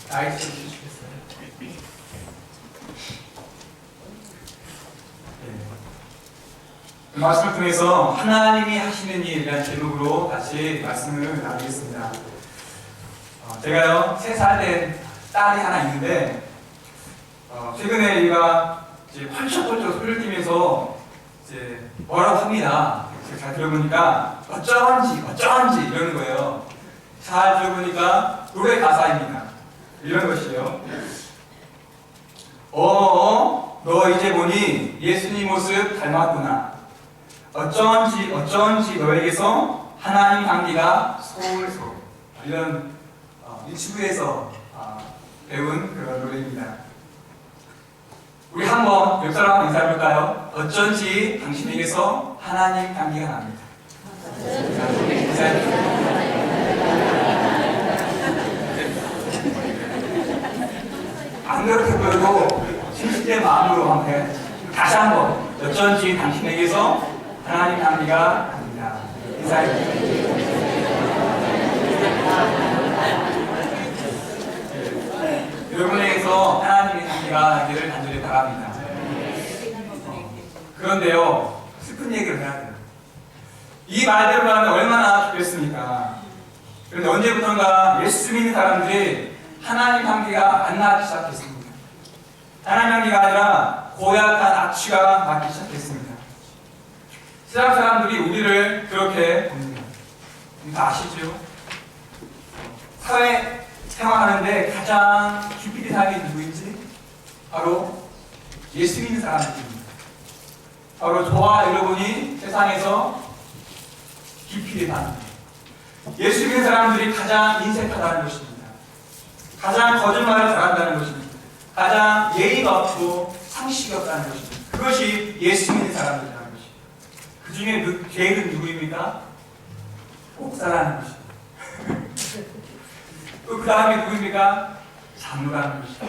나이스 주시겠어요? 네. 말씀을 통해서 하나님이 하시는 일이라는 제목으로 다시 말씀을 나누겠습니다. 제가요 3살 된 딸이 하나 있는데 최근에 얘가 이제 펄쩍펄쩍 소리를 띠면서 이제 뭐라고 합니다. 제가 잘 들어보니까 어쩌한지 이러는 거예요. 잘 들어보니까 노래 가사입니다. 이런 것이에요. 너 이제 보니 예수님 모습 닮았구나. 어쩐지 너에게서 하나님 향기가 솔솔. 이런 유튜브에서 배운 그런 노래입니다. 우리 한번 옆 사람 인사해볼까요? 어쩐지 당신에게서 하나님 향기가 납니다. 안 그렇게 보여도 진실된 마음으로 한번 다시 한번 어쩐지 당신에게서 하나님 향기가 납니다. 인사해주세요. 여러분에게서 하나님의 향기가 나기를 간절히 바랍니다. 그런데요, 슬픈 얘기를 해야 돼요. 이 말대로 하면 얼마나 좋겠습니까? 그런데 언제부턴가 예수 믿는 사람들이 하나님 향기가 안 나기 시작했습니다. 하나님 향기가 아니라 고약한 악취가 나기 시작했습니다. 세상 사람들이 우리를 그렇게 봅니다. 다 아시죠? 사회 생활하는데 가장 깊이 사는 게 누구인지 바로 예수 믿는 사람들입니다. 바로 저와 여러분이 세상에서 깊이 사는 예수 믿는 사람들이 가장 인색하다는 것입니다. 가장 거짓말을 잘한다는 것입니다. 가장 예의가 없고 상식이 없다는 것입니다. 그것이 예수 믿는 사람들이라는 것입니다. 그 중에 제일은 누구입니까? 목사라는 것입니다. 또 그 다음에 누구입니까? 장로라는 것입니다.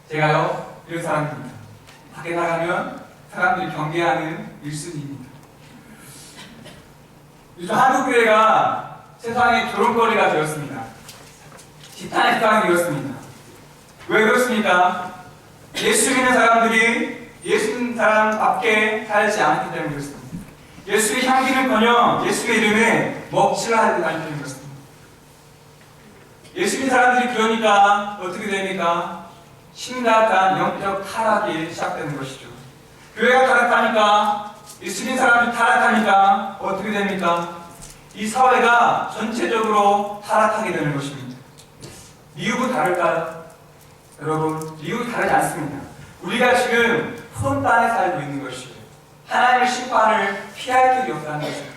제가요 이런 사람입니다. 밖에 나가면 사람들이 경계하는 1순위입니다. 요즘 한국 교회가 세상의 조롱거리가 되었습니다. 지탄의 세상이 되었습니다. 왜 그렇습니까? 예수 믿는 사람들이 예수 믿는 사람밖에 살지 않기 때문에 그렇습니다. 예수의 향기는커녕 예수의 이름에 먹칠을 하지 않기 때문에 그렇습니다. 예수 믿는 사람들이 그러니까 어떻게 됩니까? 심각한 영적 타락이 시작되는 것이죠. 교회가 타락하니까, 예수 믿는 사람들이 타락하니까 어떻게 됩니까? 이 사회가 전체적으로 타락하게 되는 것입니다. 미국은 다를까요? 여러분, 미국이 다르지 않습니다. 우리가 지금 푸른 땅에 살고 있는 것이에요. 하나님의 심판을 피할 길이 없다는 것입니다.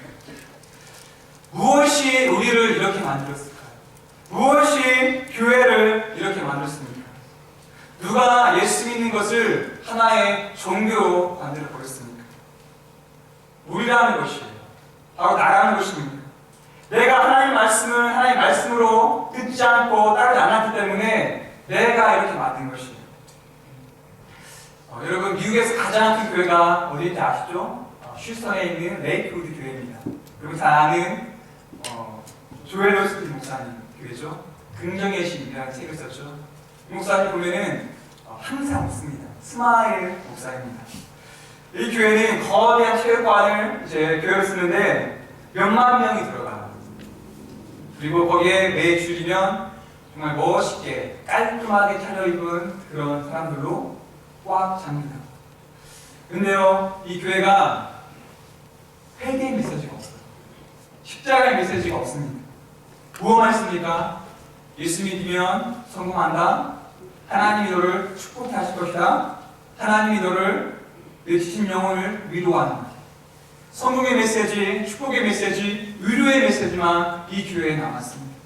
무엇이 우리를 이렇게 만들었을까요? 무엇이 교회를 이렇게 만들었습니까? 누가 예수 믿는 것을 하나의 종교로 만들어 버렸습니까? 우리라는 것이에요. 바로 나라는 것입니다. 내가 하나님 말씀을 하나님 말씀으로 듣지 않고 따르지 않았기 때문에 내가 이렇게 만든 것이에요. 여러분, 미국에서 가장 큰 교회가 어디인지 아시죠? 휴스턴에 있는 레이크우드 교회입니다. 여러분 잘 아는 조엘 오스틴 목사님 교회죠. 긍정의 신이라는 책을 썼죠. 이 목사님 보면은 항상 웃습니다. 스마일 목사입니다. 이 교회는 거대한 체육관을 이제 교회로 쓰는데 몇만 명이 들어가요. 그리고 거기에 매 주일이면 정말 멋있게 깔끔하게 차려입은 그런 사람들로 꽉 찹니다. 근데요, 이 교회가 회개의 메시지가 없어요. 십자가의 메시지가 없습니다. 무엇만 있습니까? 예수 믿으면 성공한다. 하나님이 너를 축복해 하실 것이다. 하나님이 너를 내 지친 영혼을 위로한다. 성공의 메시지, 축복의 메시지, 위로의 메시지만 이 교회에 남았습니다.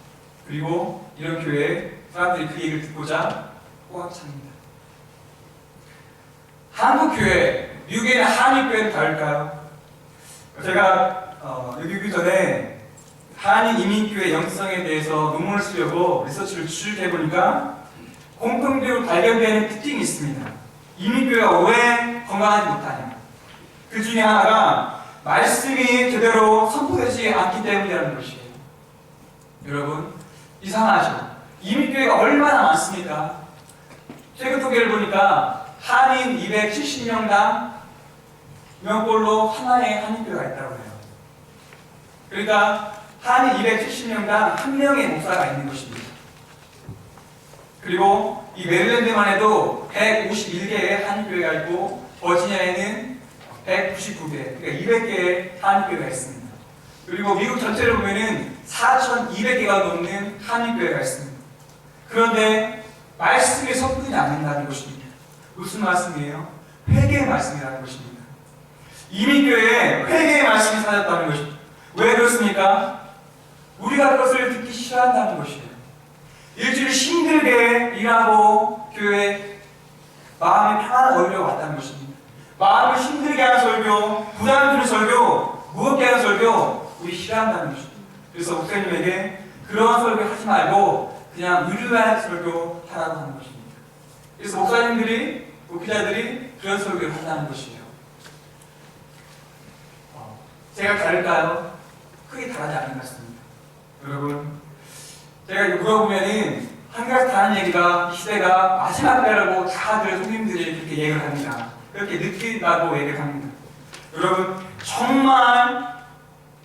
그리고 이런 교회에 사람들이 그 얘기를 듣고자 꽉 찹니다. 한국 교회, 미국에 있는 한인교회는 다를까요? 제가 여기 오기 전에 한인 이민교회 영성에 대해서 논문을 쓰려고 리서치를 추적해보니까 공통적으로 발견되는 특징이 있습니다. 이민교회가 왜 건강하지 못하냐? 그 중에 하나가 말씀이 제대로 선포되지 않기 때문이라는 것이에요. 여러분, 이상하죠? 이민교회가 얼마나 많습니까? 최근 통계를 보니까 한인 270명당 명꼴로 하나의 한인교회가 있다고 해요. 그러니까 한인 270명당 한 명의 목사가 있는 것입니다. 그리고 이 메릴랜드만 해도 151개의 한인교회가 있고 버지니아에는 199개, 그러니까 200개의 한인교회가 있습니다. 그리고 미국 전체를 보면은 4,200개가 넘는 한인교회가 있습니다. 그런데 말씀이 섞이지 않는다는 것입니다. 무슨 말씀이에요? 회개의 말씀이라는 것입니다. 이민교회에 회개의 말씀이 사라졌다는 것입니다. 왜 그렇습니까? 우리가 그것을 듣기 싫어한다는 것이에요. 일주일 힘들게 일하고 교회에 마음이 편안한 설교가 왔다는 것입니다. 마음을 힘들게 하는 설교, 부담 주는 설교, 무겁게 하는 설교, 우리 싫어한다는 것입니다. 그래서 목사님에게 그런 설교 하지 말고 그냥 의류한 설교 하라고 하는 것입니다. 그래서 목사님들이, 목회자들이 그런 설교를 한다는 것이에요. 제가 다를까요? 크게 다르지 않은 것 같습니다. 여러분, 제가 물어보면은 한 가지 다른 얘기가 이 시대가 마지막 때라고 다들 손님들이 그렇게 얘기를 합니다. 그렇게 느낀다고 얘기를 합니다. 여러분, 정말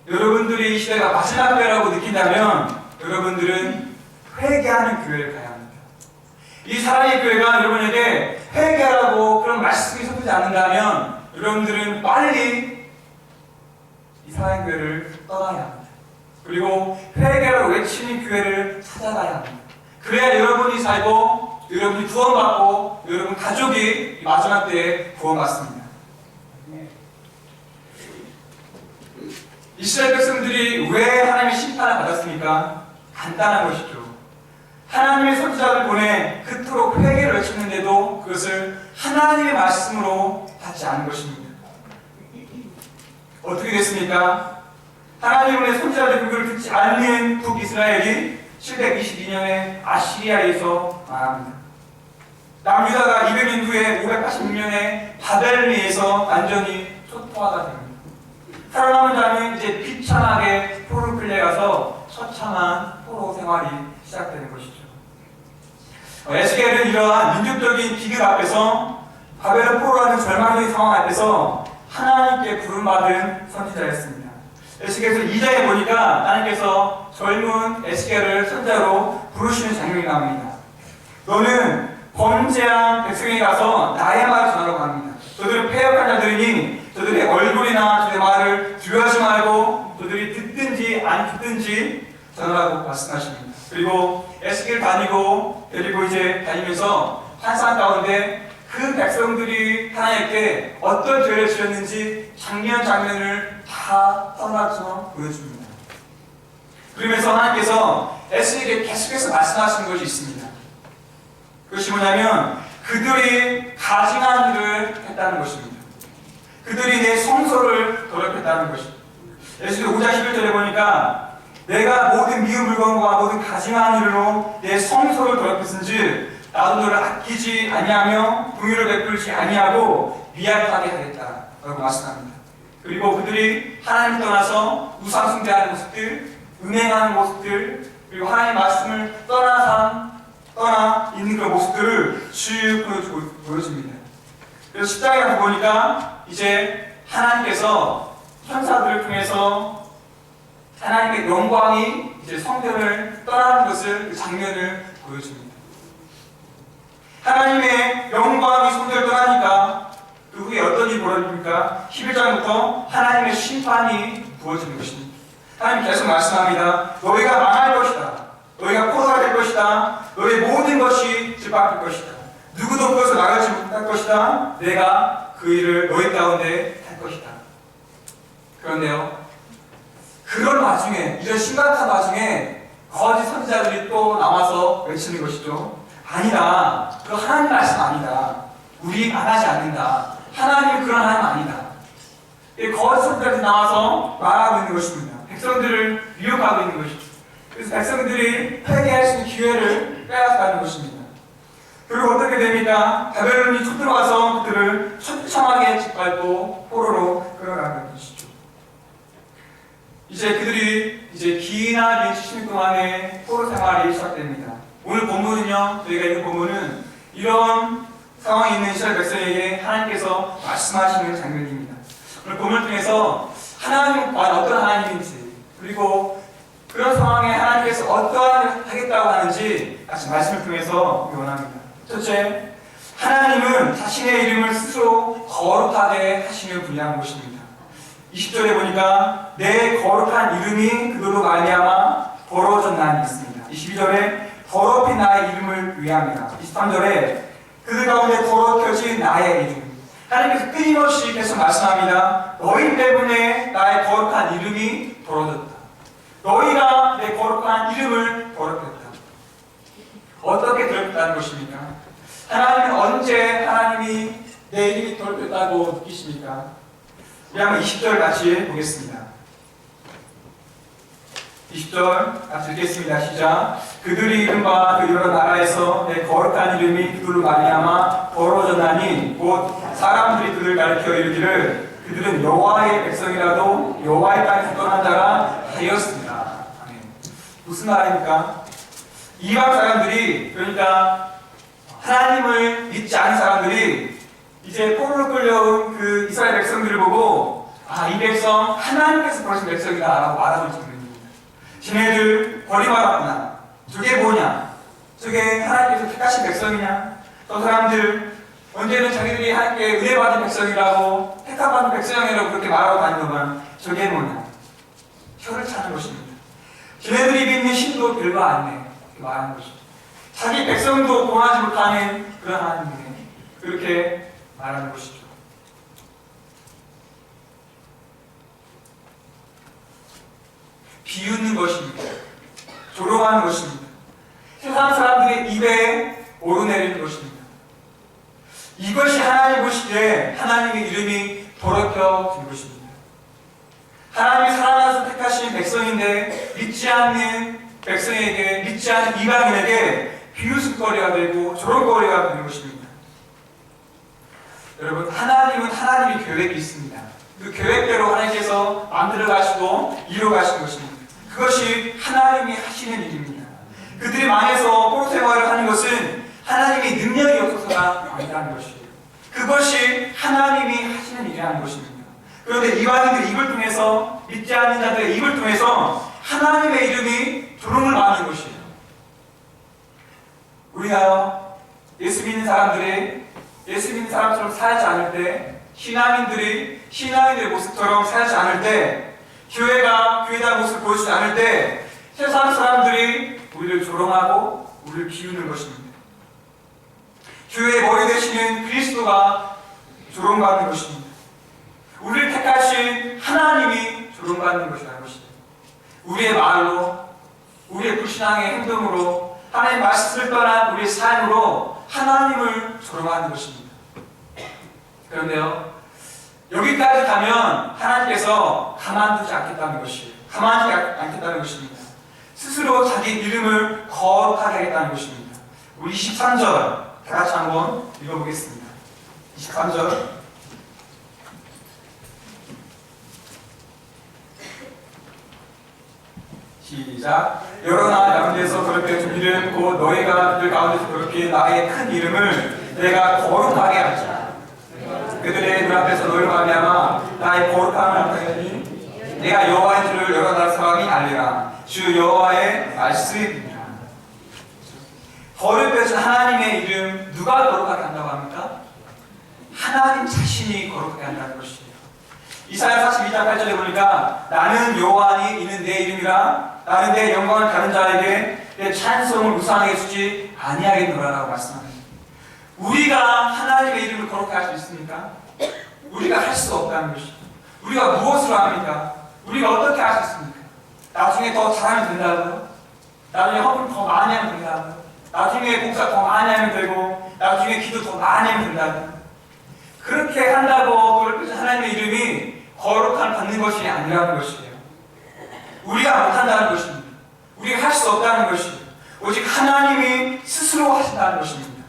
여러분들이 이 시대가 마지막 때라고 느낀다면 여러분들은 회개하는 교회를 가야 합니다. 이 사랑의 교회가 여러분에게 회개하라고 그런 말씀이 섞이지 않는다면 여러분들은 빨리 이 사랑의 교회를 떠나야 합니다. 그리고 회개를 외치는 교회를 찾아가야 합니다. 그래야 여러분이 살고 여러분이 구원받고 여러분 가족이 마지막 때에 구원받습니다. 이스라엘 백성들이 왜 하나님의 심판을 받았습니까? 간단한 것이죠. 하나님의 선지자를 보내 그토록 회개를 외쳤는데도 그것을 하나님의 말씀으로 받지 않은 것입니다. 어떻게 됐습니까? 하나님의 선지자들의 불교를 듣지 않는 북이스라엘이 722년에 아시리아에서 망합니다. 남유다가 200년 후에 586년에 바벨론에서 완전히 초토화가 됩니다. 살아남은 자는 이제 비참하게 포로를 끌려가서 처참한 포로 생활이 시작되는 것이죠. 에스겔은 이러한 민족적인 비극 앞에서 바벨론 포로라는 절망적인 상황 앞에서 하나님께 부름받은 선지자였습니다. 에스겔에서 2장에 보니까 하나님께서 젊은 에스겔을 선지자로 부르시는 장면이 나옵니다. 너는 범죄한 백성에 가서 나의 말을 전하라고 합니다. 저들은 패역한 자들이니 저들의 얼굴이나 저들의 말을 두려워하지 말고 저들이 듣든지 안 듣든지 전하라고 말씀하십니다. 그리고 에스겔 데리고 이제 다니면서 환상 가운데 그 백성들이 하나님께 어떤 죄를 지었는지 장면을 다 선화처럼 보여줍니다. 그러면서 하나님께서 에스겔에게 계속해서 말씀하시는 것이 있습니다. 그것이 뭐냐면 그들이 가증한 일을 했다는 것입니다. 그들이 내 성소를 더럽혔다는 것입니다. 에스겔 5장 11절에 보니까 내가 모든 미운 물건과 모든 가증한 일로 내 성소를 더럽혔은즉 나도 너를 아끼지 아니하며 긍휼을 베풀지 아니하고 미약하게 하겠다 라고 말씀합니다. 그리고 그들이 하나님 떠나서 우상 숭배하는 모습들, 음행하는 모습들, 그리고 하나님의 말씀을 떠나 있는 그런 모습들을 쭉 보여줍니다. 그래서 10장에 가서 보니까 이제 하나님께서 천사들을 통해서 하나님의 영광이 이제 성전을 떠나는 것을 그 장면을 보여줍니다. 하나님의 영광이 성전을 떠나니까 그 후에 어떤 일이 벌어집니까? 11장부터 하나님의 심판이 부어지는 것입니다. 하나님 계속 말씀합니다. 너희가 망할 것이다. 너희가 포로가 될 것이다. 너희 모든 것이 짓밟힐 것이다. 누구도 그것을 나가지 못할 것이다. 내가 그 일을 너희 가운데 할 것이다. 그런데요, 그런 와중에, 이런 심각한 와중에 거짓 선지자들이 또 나와서 외치는 것이죠. 아니다. 그거 하나님 말씀 아니다. 우리 안 하지 않는다. 하나님은 그런 하나님 아니다. 거짓 선지자들이 나와서 말하고 있는 것입니다. 백성들을 미혹하고 있는 것이죠. 그래서 백성들이 회개할 수 있는 기회를 빼앗아가는 것입니다. 그리고 어떻게 됩니까? 바벨론이 쳐들어와서 그들을 처참하게 짓밟고 포로로 끌어가는 것이죠. 이제 그들이 이제 기나긴 70년 동안의 포로 생활이 시작됩니다. 오늘 본문은요, 저희가 읽은 본문은 이런 상황이 있는 이스라엘 백성에게 하나님께서 말씀하시는 장면입니다. 오늘 본문을 통해서 하나님은 어떤 하나님인지, 그리고 그런 상황에 하나님께서 어떠한 하겠다고 하는지 같이 말씀을 통해서 원합니다. 첫째, 하나님은 자신의 이름을 스스로 거룩하게 하시는 분이라는 것입니다. 20절에 보니까 내 거룩한 이름이 그들로 말미암아 더러워졌나니 있습니다. 22절에 더럽힌 나의 이름을 위함이라. 23절에 그들 가운데 더럽혀진 나의 이름. 하나님께서 끊임없이 계속 말씀합니다. 너희 때문에 나의 거룩한 이름이 더러워졌다. 너희가 내 거룩한 이름을 더럽혔다. 어떻게 더럽혔다는 것입니까? 하나님은 언제 하나님이 내 이름이 더럽혔다고 느끼십니까? 우리 한번 20절 같이 보겠습니다. 20절 같이 읽겠습니다. 시작. 그들의 이름과 그 여러 나라에서 내 거룩한 이름이 그들로 말미암아 더러워졌나니 곧 사람들이 그들을 가리켜 이르기를 그들은 여호와의 백성이라도 여호와의 땅에서 떠난 자라 하였습니다. 아멘. 무슨 말입니까? 이방 사람들이, 그러니까 하나님을 믿지 않은 사람들이 이제 포로로 끌려온 그 이스라엘 백성들을 보고 이 백성 하나님께서 부르신 백성이다 라고 말하는 장면입니다. 쟤네들 버림받았구나. 저게 뭐냐? 저게 하나님께서 택하신 백성이냐? 저 사람들 언제는 자기들이 하나님께 은혜받은 백성이라고 택함받은 백성이라고 그렇게 말하고 다니더만 저게 뭐냐? 혀를 차는 것입니다. 쟤네들이 믿는 신도 별거 아니네 이렇게 말하는 것입니다. 자기 백성도 구원하지 못하는 그런 하나님이네 그렇게 말하는 것이죠. 비웃는 것입니다. 조롱하는 것입니다. 세상 사람들의 입에 오르내리는 것입니다. 이것이 하나님 보시기에 하나님의 이름이 더럽혀진 것입니다. 하나님이 사랑하셔서 택하신 백성인데 믿지 않는 백성에게, 믿지 않는 이방인에게 비웃음거리가 되고 조롱거리가 되는 것입니다. 여러분, 하나님은 하나님의 계획이 있습니다. 그 계획대로 하나님께서 만들어 가시고 이루어 가신 것입니다. 그것이 하나님이 하시는 일입니다. 그들이 망해서 포로 생활을 하는 것은 하나님의 능력이 없어서가 아니라는 것이에요. 그것이 하나님이 하시는 일이라는 것입니다. 그런데 이방인들의 입을 통해서, 믿지 않는 자들의 입을 통해서 하나님의 이름이 조롱을 받는 것이에요. 우리가요, 예수 믿는 사람처럼 살지 않을 때, 신앙인들의 모습처럼 살지 않을 때, 교회다 모습을 보여주지 않을 때, 세상 사람들이 우리를 조롱하고 우리를 비우는 것입니다. 교회의 머리 되시는 그리스도가 조롱받는 것입니다. 우리를 택하신 하나님이 조롱받는 것이라는 것입니다. 우리의 말로, 우리의 불신앙의 행동으로, 하나님의 말씀을 떠난 우리의 삶으로 하나님을 조롱하는 것입니다. 그런데요, 여기까지 가면 하나님께서 가만두지 않겠다는 것이에요. 가만두지 않겠다는 것입니다. 스스로 자기 이름을 거룩하게 하겠다는 것입니다. 우리 23절 다 같이 한번 읽어보겠습니다. 23절 시작. 여러 나라 가운데서 그렇게 준 이름 곧 너희가 그들 가운데서 그렇게 나의 큰 이름을 내가 거룩하게 하자. 그들의 눈앞에서 너희로 말미암아 나의 거룩함을 나타내니 내가 여호와인 줄을 여러 나라 사람이 알리라. 주 여호와의 말씀입니다. 거룩해진 하나님의 이름 누가 거룩하게 한다고 합니까? 하나님 자신이 거룩하게 한다는 것이에요. 이사야 42장 8절에 보니까 나는 여호와니 이는 내 이름이라 나는 내 영광을 다른 자에게 내 찬송을 우상하게 주지 아니하겠노라라고 말씀합니다. 우리가 하나님의 이름을 거룩하게 할 수 있습니까? 우리가 할 수 없다는 것이죠. 우리가 무엇을 합니까? 우리가 어떻게 할 수 있습니까? 나중에 더 잘하면 된다고요? 나중에 헌금 더 많이 하면 된다고요? 나중에 봉사 더 많이 하면 되고 나중에 기도 더 많이 하면 된다고요? 그렇게 한다고 그렇게 하나님의 이름이 거룩함을 받는 것이 아니라는 것이에요. 우리가 못한다는 것입니다. 우리가 할 수 없다는 것이에요. 오직 하나님이 스스로 하신다는 것입니다.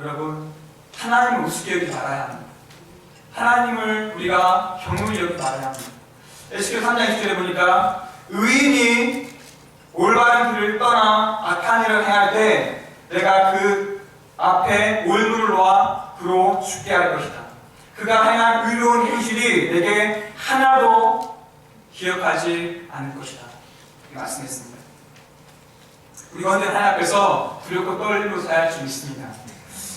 여러분, 하나님을 우습게 여기지 말아야 합니다. 하나님을 우리가 경물히 여기지 말아야 합니다. 에스겔 3장 20절에 보니까 의인이 올바른 길을 떠나 악한 일을 행할 때 내가 그 앞에 올무를 놓아 그로 죽게 할 것이다. 그가 행한 의로운 행실이 내게 하나도 기억하지 않을 것이다. 이렇게 말씀했습니다. 우리가 언제나 하나님 앞에서 두렵고 떨리고 살아야 할 수 있습니다.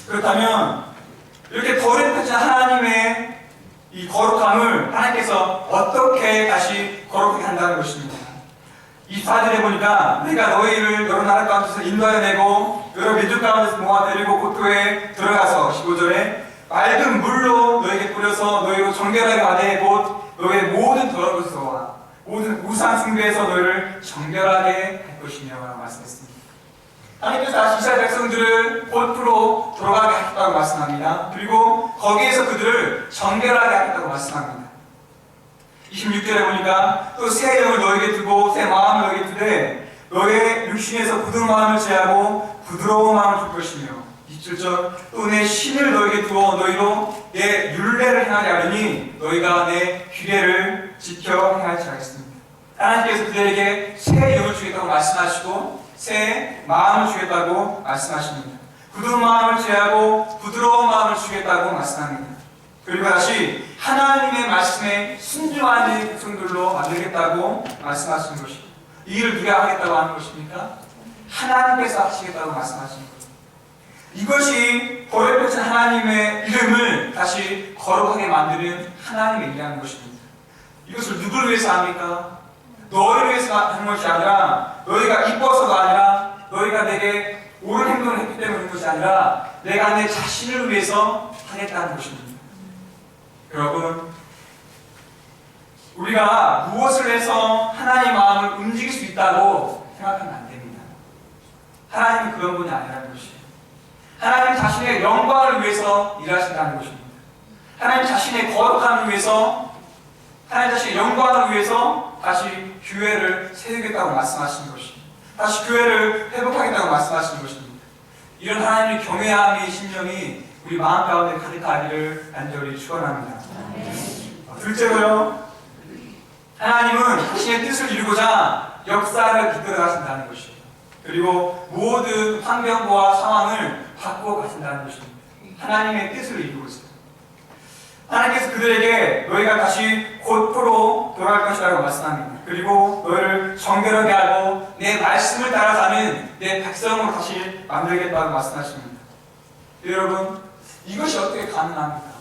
그렇다면 이렇게 거룩하신 하나님의 이 거룩함을 하나님께서 어떻게 다시 거룩하게 한다는 것입니다. 24절에 보니까 내가 너희를 여러 나라 가운데서 인도하여내고 여러 민족 가운데서 모아내리고 고토에 들어가서 15절에 맑은 물로 너에게 뿌려서 너희로 정결하게 하되 곧 너희의 모든 더러운 것에서와 모든 우상 숭배에서 너희를 정결하게 할 것이며 라고 말씀했습니다. 하나님께서 다시 이스라엘 백성들을 곧프로 돌아가게 하겠다고 말씀합니다. 그리고 거기에서 그들을 정결하게 하겠다고 말씀합니다. 26절에 보니까 또 새 영을 너에게 두고 새 마음을 너에게 두되 너의 육신에서 굳은 마음을 제하고 부드러운 마음을 줄 것이며 27절 또 내 신을 너에게 두어 너희로 내 율례를 행하게 하리니 너희가 내 규례를 지켜 행하지 않겠습니다. 하나님께서 그들에게 새 영을 주겠다고 말씀하시고 새 마음을 주겠다고 말씀하십니다. 굳은 마음을 제하고 부드러운 마음을 주겠다고 말씀합니다. 그리고 다시 하나님의 말씀에 순종하는 백성들로 만들겠다고 말씀하시는 것입니다. 이 일을 누가 하겠다고 하는 것입니까? 하나님께서 하시겠다고 말씀하시는 것입니다. 이것이 거룩하신 하나님의 이름을 다시 거룩하게 만드는 하나님의 일이라는 것입니다. 이것을 누구를 위해서 합니까? 너희를 위해서 하는 것이 아니라 너희가 이뻐서가 아니라 너희가 내게 옳은 행동을 했기 때문에 하는 것이 아니라 내가 내 자신을 위해서 하겠다는 것입니다. 여러분, 우리가 무엇을 해서 하나님의 마음을 움직일 수 있다고 생각하면 안 됩니다. 하나님은 그런 분이 아니라는 것이에요. 하나님 자신의 영광을 위해서 일하신다는 것입니다. 하나님 자신의 거룩함을 위해서, 하나님 자신의 영광을 위해서 다시 교회를 세우겠다고 말씀하시는 것입니다. 다시 교회를 회복하겠다고 말씀하시는 것입니다. 이런 하나님의 경외함의 심령이 우리 마음 가운데 가득하기를 간절히 축원합니다. 둘째로요, 하나님은 자신의 뜻을 이루고자 역사를 이끌어 가신다는 것이에요. 그리고 모든 환경과 상황을 바꾸어 가신다는 것입니다. 하나님의 뜻을 이루고 있어요. 하나님께서 그들에게 너희가 다시 곧프로 돌아갈 것이라고 말씀합니다. 그리고 너희를 정결하게 하고 내 말씀을 따라 사는 내 백성으로 다시 만들겠다고 말씀하십니다. 여러분, 이것이 어떻게 가능합니까?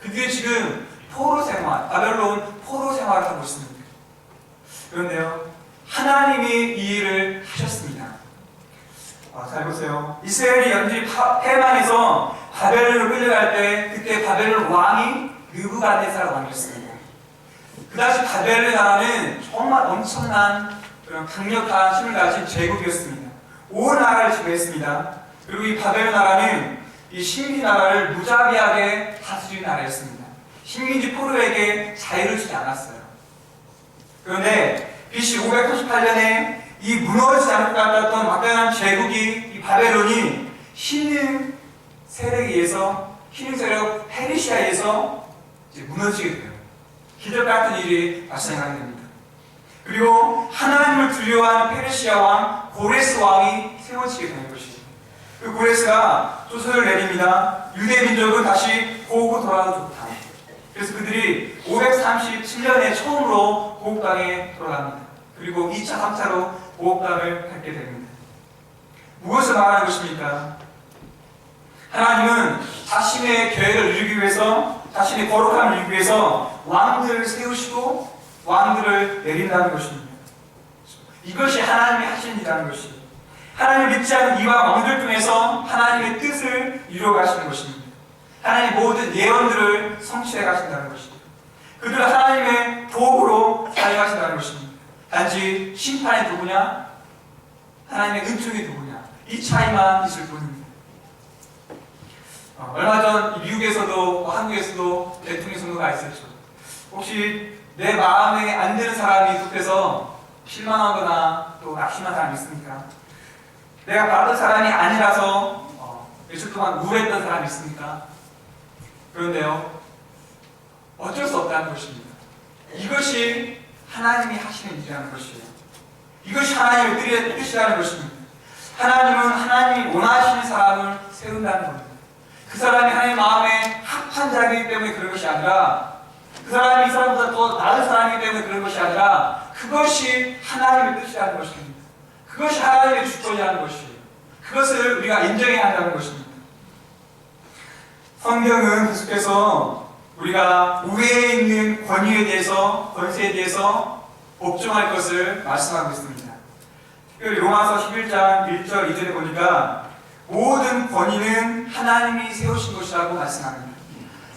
그들이 지금 포로 생활, 바벨론 포로 생활을 하고 있습니다. 그런데요, 하나님이 이 일을 하셨습니다. 잘 보세요. 이스라엘이 연지 패망해서 바벨론으로 끌려갈 때 그때 바벨론 왕이 느부갓네살 왕이었습니다. 그 당시 바벨론 나라는 정말 엄청난 그런 강력한 힘을 가진 제국이었습니다. 온 나라를 지배했습니다. 그리고 이 바벨론 나라는 이 식민지 나라를 무자비하게 다스리는 나라였습니다. 식민지 포로에게 자유를 주지 않았어요. 그런데 BC 538년에 이 무너지지 않을 것 같았던 막강한 제국이 이 바벨론이 신흥 세력에 의해서, 신흥 세력 페르시아에 의해서 이제 무너지게 돼요. 기적 같은 일이 발생하게 됩니다. 그리고 하나님을 두려워하는 페르시아 왕 고레스 왕이 세워지게 되는 것이죠. 그 고레스가 조서를 내립니다. 유대 민족은 다시 고국으로 돌아가도 좋다. 그래서 그들이 537년에 처음으로 고국 땅에 돌아갑니다. 그리고 2차, 3차로 고국 땅을 갖게 됩니다. 무엇을 말하는 것입니까? 하나님은 자신의 계획을 이루기 위해서, 자신의 거룩함을 이루기 위해서 왕들을 세우시고 왕들을 내린다는 것입니다. 이것이 하나님이 하신 일이라는 것이에요. 하나님을 믿지 않는 이와 왕들 중에서 하나님의 뜻을 이루어 가시는 것입니다. 하나님의 모든 예언들을 성취해 가신다는 것입니다. 그들을 하나님의 도구로 사용하신다는 것입니다. 단지 심판이 누구냐, 하나님의 은총이 누구냐, 이 차이만 있을 뿐입니다. 얼마 전 미국에서도 한국에서도 대통령 선거가 있었죠. 혹시 내 마음에 안 드는 사람이 속해서 실망하거나 또 낙심한 사람이 있습니까? 내가 받은 사람이 아니라서 며칠 동안 우울했던 사람이 있습니까? 그런데요, 어쩔 수 없다는 것입니다. 이것이 하나님이 하시는 일이라는 것이에요. 이것이 하나님의 뜻이라는 것입니다. 하나님은 하나님이 원하시는 사람을 세운다는 겁니다. 그 사람이 하나님의 마음에 합한 자이기 때문에 그런 것이 아니라, 그 사람이 이 사람보다 더 나은 사람이기 때문에 그런 것이 아니라, 그것이 하나님의 뜻이라는 것입니다. 그것이 하나님의 주권이라는 것이에요. 그것을 우리가 인정해야 한다는 것입니다. 성경은 계속해서 우리가 우회에 있는 권위에 대해서, 권세에 대해서 복종할 것을 말씀하고 있습니다. 특별히 로마서 11장 1절 2절에 보니까 모든 권위는 하나님이 세우신 것이라고 말씀합니다.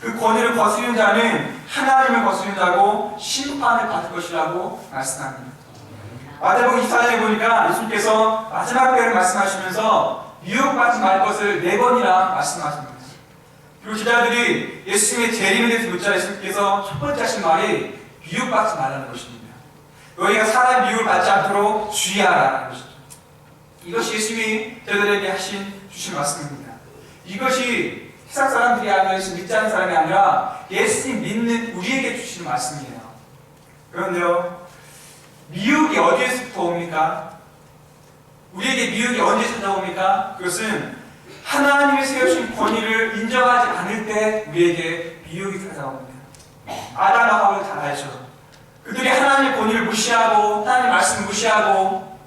그 권위를 거스르는 자는 하나님을 거스르는 자고 심판을 받을 것이라고 말씀합니다. 마태복음 24장에 보니까 예수님께서 마지막 때를 말씀하시면서 미혹받지 말 것을 4번이나 말씀하십니다. 그리고 제자들이 예수님의 재림에 대해서 묻자 예수님께서 첫 번째 하신 말이 미혹받지 말라는 것입니다. 너희가 사람 미혹을 받지 않도록 주의하라는 것이죠. 이것이 예수님이 저들에게 주신 말씀입니다. 이것이 세상 사람들이 아니라 예수 믿지 않는 사람이 아니라 예수님 믿는 우리에게 주시는 말씀이에요. 그런데요, 미혹이 어디에서부터 옵니까? 우리에게 미혹이 언제 찾아옵니까? 그것은 하나님이 세우신 권위를 인정하지 않을 때 우리에게 미혹이 찾아옵니다. 아담과 하와를 잘 알죠. 그들이 하나님의 권위를 무시하고 하나님의 말씀을 무시하고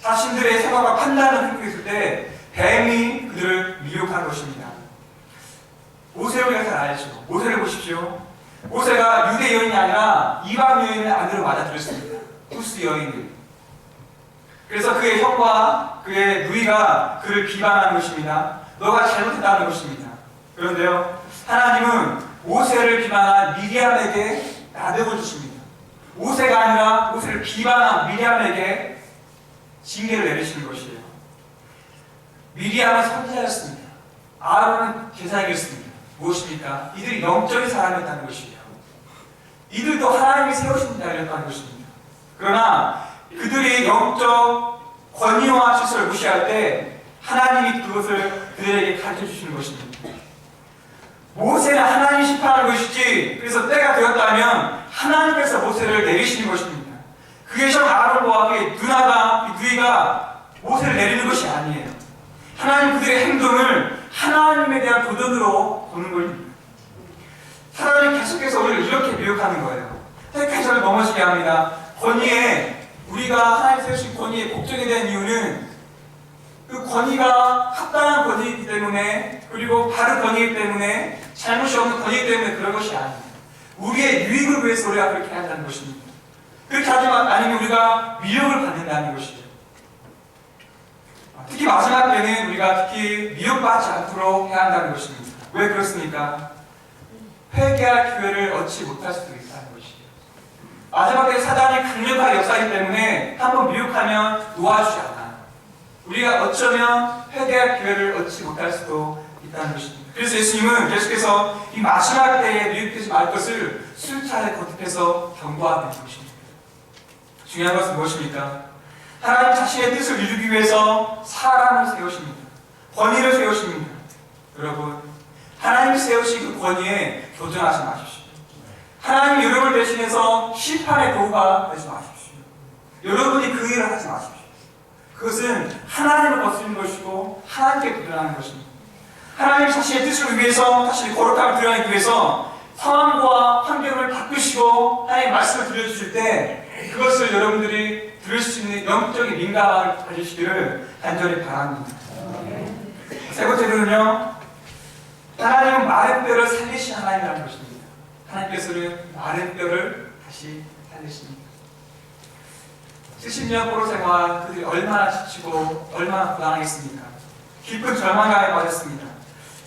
자신들의 생각과 판단을 행동했을 때 뱀이 그들을 미혹한 것입니다. 모세를 우리가 잘 알죠. 모세를 보십시오. 모세가 유대 여인이 아니라 이방 여인을 아내로 맞아들였습니다. 후스 여인을. 그래서 그의 형과 그의 누이가 그를 비방하는 것입니다. 너가 잘못했다는 것입니다. 그런데요, 하나님은 모세를 비방한 미리암에게 나덕을 주십니다. 모세가 아니라 모세를 비방한 미리암에게 징계를 내리시는 것이에요. 미리암은 선지자였습니다. 아론은 제사장이었습니다. 무엇입니까? 이들이 영적인 사람이었다는 것이에요. 이들도 하나님이 세우신 자였다는 것입니다. 그러나 그들이 영적 권위와 질서를 무시할 때 하나님이 그것을 그들에게 가르쳐 주시는 것입니다. 모세는 하나님이 심판하는 것이지, 그래서 때가 되었다면 하나님께서 모세를 내리시는 것입니다. 그게 형 아론과 그의 누나가, 누이가 모세를 내리는 것이 아니에요. 하나님 그들의 행동을 하나님에 대한 도전으로 보는 것입니다. 사단이 계속해서 우리를 이렇게 미혹하는 거예요. 택해서를 넘어지게 합니다. 권위에, 우리가 하나님 세우신 권위에 복종에 대한 이유는 그 권위가 합당한 권위이기 때문에, 그리고 바른 권위이기 때문에, 잘못이 없는 권위이기 때문에 그런 것이 아니에요. 우리의 유익을 위해서 우리가 그렇게 해야 한다는 것입니다. 그렇게 하지 않으면 우리가 미혹을 받는다는 것이죠. 특히 마지막 때는 우리가 특히 미혹받지 않도록 해야 한다는 것입니다. 왜 그렇습니까? 회개할 기회를 얻지 못할 수도 있다는 것이죠. 마지막 때 사단이 강력하게 역사하기 때문에 한번 미혹하면 놓아주지 않아요. 우리가 어쩌면 회개할 기회를 얻지 못할 수도 있다는 것입니다. 그래서 예수님은 계속해서 이 마지막 때에 미혹되지 말 것을 수차례 거듭해서 경고하는 것입니다. 중요한 것은 무엇입니까? 하나님 자신의 뜻을 이루기 위해서 사람을 세우십니다. 권위를 세우십니다. 여러분, 하나님이 세우신 그 권위에 도전하지 마십시오. 하나님 여러분을 대신해서 심판의 도구가 되지 마십시오. 여러분이 그 일을 하지 마십시오. 그것은 하나님을 거스르는 것이고 하나님께 도전하는 것입니다. 하나님 자신의 뜻을 위해서, 자신의 거룩함을 드러내기 위해서 상황과 환경을 바꾸시고 하나님의 말씀을 들려주실 때 그것을 여러분들이 들을 수 있는 영적인 민감함을 가지시기를 간절히 바랍니다. 세 번째로는요, 하나님은 마른 뼈를 살리신 하나님이라는 것입니다. 하나님께서는 마른 뼈를 다시 살리십니다. 70년 포로 생활, 그들이 얼마나 지치고 얼마나 불안하겠습니까? 깊은 절망감에 빠졌습니다.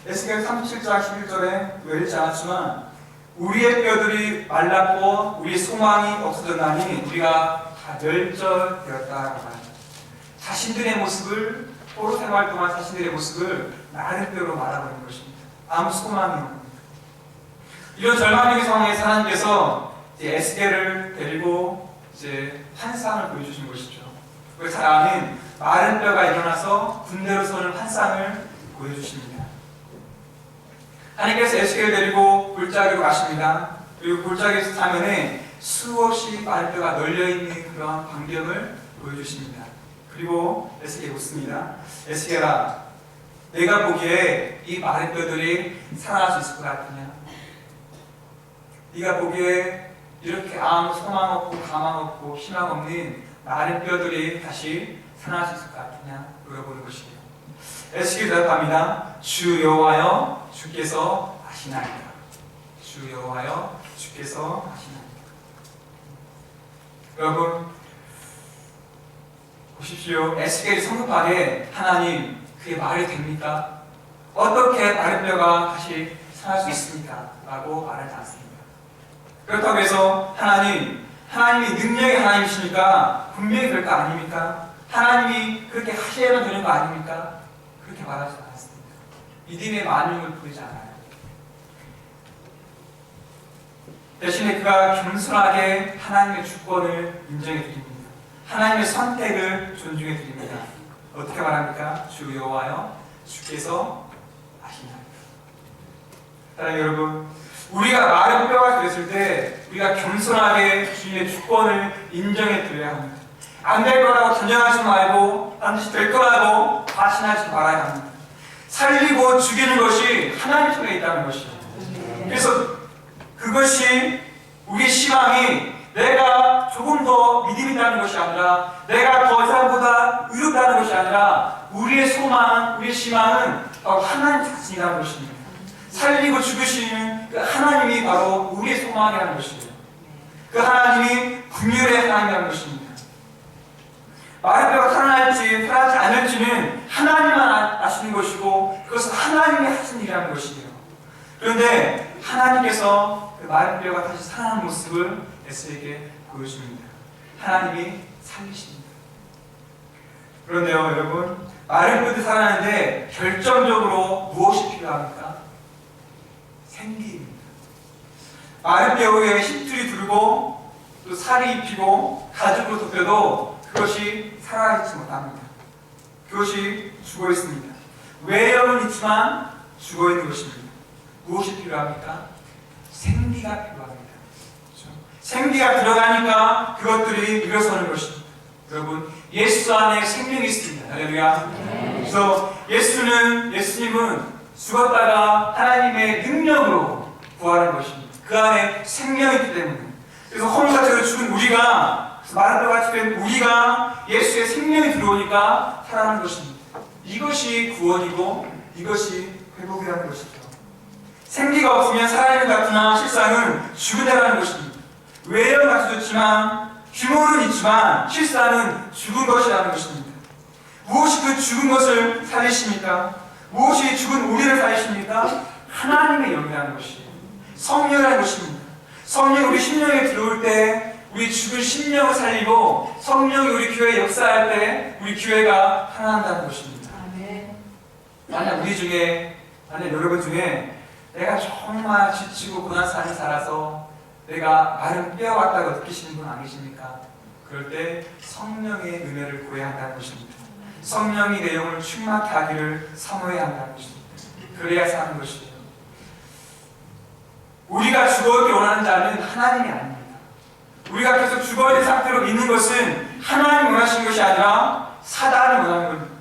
에스겔 37장 11절에 읽지 않았지만 우리의 뼈들이 말랐고 우리의 소망이 없어졌나니 우리가 다 멸절되었다라고 합니다. 자신들의 모습을, 포로 생활 동안 자신들의 모습을 마른 뼈로 말아버린 것입니다. 아무 소망이 없습니다. 이런 절망적인 상황에서 하나님께서 에스겔을 데리고 환상을 보여주신 것이죠. 우리 잘 아는 마른 뼈가 일어나서 군대로 서는 환상을 보여주십니다. 하나님께서 에스겔을 데리고 골짜기로 가십니다. 그리고 골짜기 사면에 수없이 마른 뼈가 널려있는 그러한 광경을 보여주십니다. 그리고 에스겔이 묻습니다. 에스겔아, 내가 보기에 이 마른 뼈들이 살아날 수 있을 것 같으냐? 네가 보기에 이렇게 아무 소망 없고 가망 없고 희망 없는 마른 뼈들이 다시 살아날 수 있을 것 같으냐? 물어보는 것이에요. 에스겔이 대답합니다. 주 여호와여, 주께서 아시나이다. 주 여호와여, 주께서 아시나이다. 여러분 보십시오. 에스겔이 성급하게 하나님, 그게 말이 됩니까? 어떻게 마른 뼈가 다시 살아날 수 있습니까? 라고 말하지 않습니다. 그렇다고 해서 하나님이 능력의 하나님이시니까 분명히 그럴 거 아닙니까? 하나님이 그렇게 하셔야만 되는 거 아닙니까? 그렇게 말하지 않습니다. 믿음의 만용을 보이지 않아요. 대신에 그가 겸손하게 하나님의 주권을 인정해 드립니다. 하나님의 선택을 존중해 드립니다. 어떻게 말합니까? 주 여호와여, 주께서 아시나이다. 사랑하는 여러분, 우리가 마른 뼈가 됐을 때 우리가 겸손하게 주님의 주권을 인정해 드려야 합니다. 안 될 거라고 단정하지 말고 반드시 될 거라고 과신하지 말아야 합니다. 살리고 죽이는 것이 하나님 손에 있다는 것이죠. 그래서 그것이 우리의 희망이 내가 조금 더 믿음이 있다는 것이 아니라 내가 더 사람보다 의롭다는 것이 아니라 우리의 소망, 우리의 희망은 바로 하나님 자신이라는 것입니다. 살리고 죽으시는 그 하나님이 바로 우리의 소망이라는 것이에요. 그 하나님이 긍휼의 하나님이라는 것입니다. 마른 뼈가 살아날지 살아나지 않을지는 하나님만 아시는 것이고 그것은 하나님이 하신 일이라는 것이에요. 그런데 하나님께서 그 마른 뼈가 다시 살아나는 모습을 에스겔에게 보여줍니다. 하나님이 살리십니다. 그런데요 여러분, 마른 뼈도 살아나는데 결정적으로 무엇이 필요합니까? 생기입니다. 마른 뼈 위에 힘줄이 두르고 또 살이 입히고 가죽으로 덮여도 그것이 살아있지 못합니다. 그것이 죽어 있습니다. 외형은 있지만 죽어 있는 것입니다. 무엇이 필요합니까? 생기가 필요합니다. 그렇죠? 생기가 들어가니까 그것들이 일어서는 것입니다. 여러분, 예수 안에 생명이 있습니다. 할렐루야. 그래서 예수님은 죽었다가 하나님의 능력으로 구하는 것입니다. 그 안에 생명이 있기 때문에. 그래서 허물같이 죽은 우리가, 마른 뼈같이 된 우리가 예수의 생명이 들어오니까 살아나는 것입니다. 이것이 구원이고 이것이 회복이라는 것이죠. 생기가 없으면 살아있는 것 같으나 실상은 죽은 자라는 것입니다. 외형은 갖춰졌지만 규모는 있지만 실상은 죽은 것이라는 것입니다. 무엇이 그 죽은 것을 살리십니까? 무엇이 죽은 우리를 살리십니까? 하나님의 영이라는 것이에요. 성령이라는 것입니다. 성령이 우리 심령에 들어올 때 우리 죽은 심령을 살리고 성령이 우리 교회에 역사할 때 우리 교회가 살아난다는 것입니다. 만약 여러분 중에 내가 정말 지치고 고난 삶을 살아서 내가 마른 뼈 같다고 느끼시는 분 아니십니까? 그럴 때 성령의 은혜를 구해야 한다는 것입니다. 성령이 내 영을 충만케 하기를 사모해야 한다는 것입니다. 그래야 사는 것이에요. 우리가 죽어있길 원하는 자는 하나님이 아닙니다. 우리가 계속 죽어있는 상태로 있는 것은 하나님이 원하시는 것이 아니라 사단이 원하는 겁니다.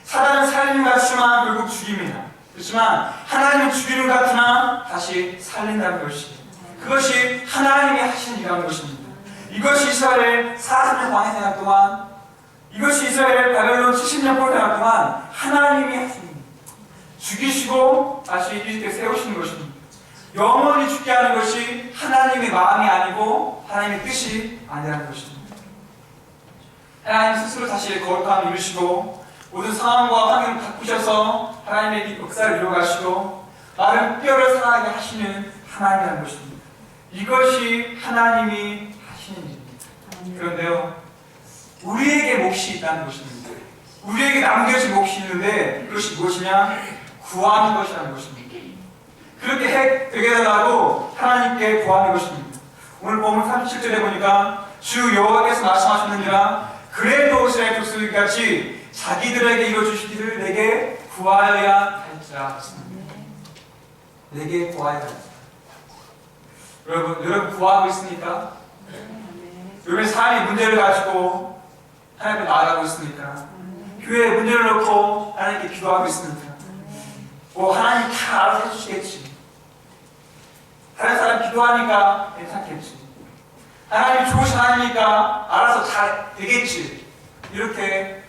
사단은 살림과 추만 결국 죽입니다. 그렇지만 하나님은 죽이는 것 같으나 다시 살린다는 것이에요. 그것이 하나님이 하신 일이라는 것입니다. 이것이 이스라엘 40년 광야 생활 동안, 이것이 이스라엘 바벨론 70년 포로생활 동안 하나님이 하신 일입니다. 죽이시고 다시 이렇게 세우시는 것입니다. 영원히 죽게 하는 것이 하나님의 마음이 아니고 하나님의 뜻이 아니라는 것입니다. 하나님 스스로 다시 거룩함을 이루시고 모든 상황과 환경을 바꾸셔서 하나님의 역사를 이루어가시고 마른 뼈를 살아나게 하시는 하나님이라는 것입니다. 이것이 하나님이 하시는 일입니다. 그런데요, 우리에게 몫이 있다는 것입니다. 우리에게 남겨진 몫이 있는데 그것이 무엇이냐? 구하는 것이라는 것입니다. 그렇게 되게 해달라고 하나님께 구하는 것입니다. 오늘 본문 37절에 보니까 주 여호와께서 말씀하셨느니라 그래도 이스라엘 족속같이 자기들에게 이루어주시기를 내게 구하여야 할지라 하셨습니다. 내게 구하여야 할지라. 여러분 구하고 있습니까? 여러분 삶의 문제를 가지고 하나님 앞에 나아가고 있습니까? 교회에 문제를 놓고 하나님께 기도하고 있습니까? 뭐 하나님 다 알아서 해주시겠지. 다른 사람 기도하니까 괜찮겠지. 하나님 좋으신 하나님이니까 알아서 잘 되겠지. 이렇게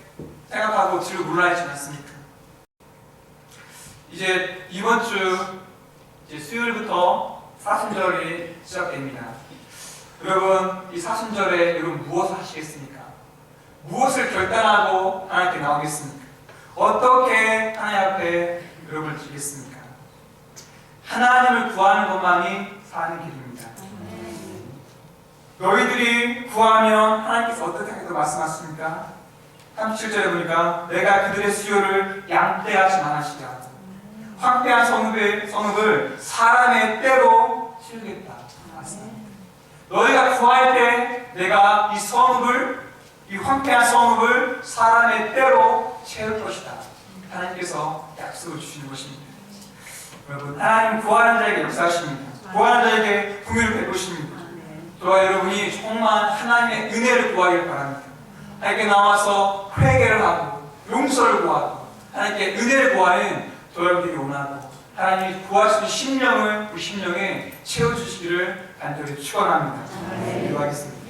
생각하고 뒤로 물러나지 않습니까? 이제 이번 주 이제 수요일부터 사순절이 시작됩니다. 여러분 이 사순절에 여러분 무엇을 하시겠습니까? 무엇을 결단하고 하나님께 나오겠습니까? 어떻게 하나님 앞에 여러분을 드리겠습니까? 하나님을 구하는 것만이 사는 길입니다. 너희들이 구하면 하나님께서 어떻게 하겠다고 말씀하십니까? 37절에 보니까 내가 그들의 수요를 양떼같이 많으시다. 황폐한 성읍을 사람의 때로 채우겠다. 너희가 구할 때 내가 이 황폐한 성읍을 사람의 때로 채울 것이다. 하나님께서 약속을 주시는 것입니다. 여러분, 하나님 구하는 자에게 역사하십니다. 구하는 자에게 긍휼을 베푸십니다. 저와 여러분이 정말 하나님의 은혜를 구하길 바랍니다. 하나님께 나와서 회개를 하고 용서를 구하고 하나님께 은혜를 구하는 저와 여러분들이 원하고 하나님이 구하시는 심령을 우리 심령에 채워주시기를 간절히 축원합니다. 기도하겠습니다.